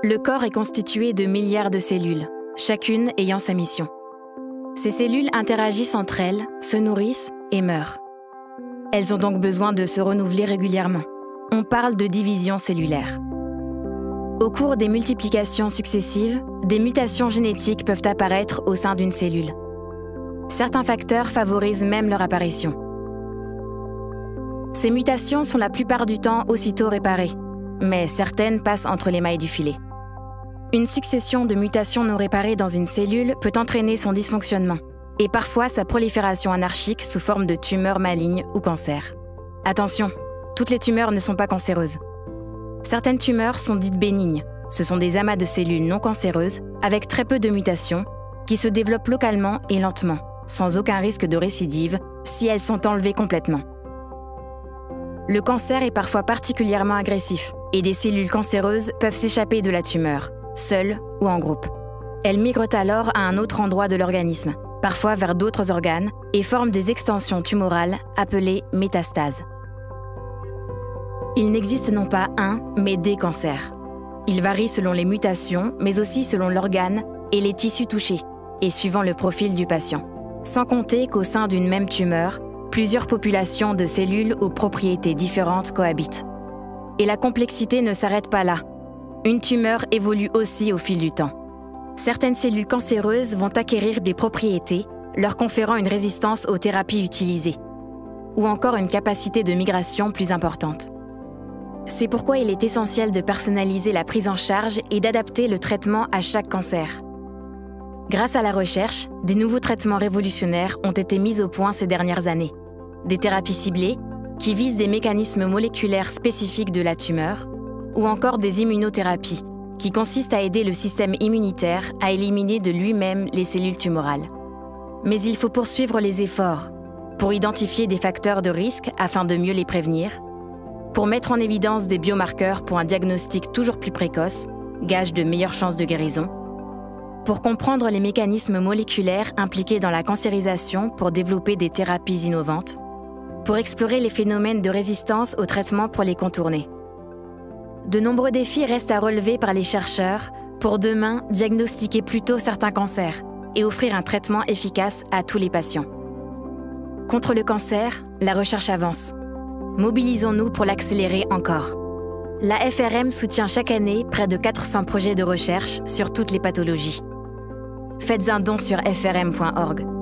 Le corps est constitué de milliards de cellules, chacune ayant sa mission. Ces cellules interagissent entre elles, se nourrissent et meurent. Elles ont donc besoin de se renouveler régulièrement. On parle de division cellulaire. Au cours des multiplications successives, des mutations génétiques peuvent apparaître au sein d'une cellule. Certains facteurs favorisent même leur apparition. Ces mutations sont la plupart du temps aussitôt réparées, mais certaines passent entre les mailles du filet. Une succession de mutations non réparées dans une cellule peut entraîner son dysfonctionnement et parfois sa prolifération anarchique sous forme de tumeurs malignes ou cancers. Attention, toutes les tumeurs ne sont pas cancéreuses. Certaines tumeurs sont dites bénignes. Ce sont des amas de cellules non cancéreuses avec très peu de mutations qui se développent localement et lentement, sans aucun risque de récidive si elles sont enlevées complètement. Le cancer est parfois particulièrement agressif et des cellules cancéreuses peuvent s'échapper de la tumeur, seules ou en groupe. Elles migrent alors à un autre endroit de l'organisme, parfois vers d'autres organes, et forment des extensions tumorales appelées métastases. Il n'existe non pas un, mais des cancers. Ils varient selon les mutations, mais aussi selon l'organe et les tissus touchés, et suivant le profil du patient. Sans compter qu'au sein d'une même tumeur, plusieurs populations de cellules aux propriétés différentes cohabitent. Et la complexité ne s'arrête pas là. Une tumeur évolue aussi au fil du temps. Certaines cellules cancéreuses vont acquérir des propriétés, leur conférant une résistance aux thérapies utilisées, ou encore une capacité de migration plus importante. C'est pourquoi il est essentiel de personnaliser la prise en charge et d'adapter le traitement à chaque cancer. Grâce à la recherche, des nouveaux traitements révolutionnaires ont été mis au point ces dernières années. Des thérapies ciblées, qui visent des mécanismes moléculaires spécifiques de la tumeur, ou encore des immunothérapies, qui consistent à aider le système immunitaire à éliminer de lui-même les cellules tumorales. Mais il faut poursuivre les efforts pour identifier des facteurs de risque afin de mieux les prévenir, pour mettre en évidence des biomarqueurs pour un diagnostic toujours plus précoce, gage de meilleures chances de guérison, pour comprendre les mécanismes moléculaires impliqués dans la cancérisation pour développer des thérapies innovantes, pour explorer les phénomènes de résistance aux traitements pour les contourner. De nombreux défis restent à relever par les chercheurs pour demain diagnostiquer plus tôt certains cancers et offrir un traitement efficace à tous les patients. Contre le cancer, la recherche avance. Mobilisons-nous pour l'accélérer encore. La FRM soutient chaque année près de 400 projets de recherche sur toutes les pathologies. Faites un don sur frm.org.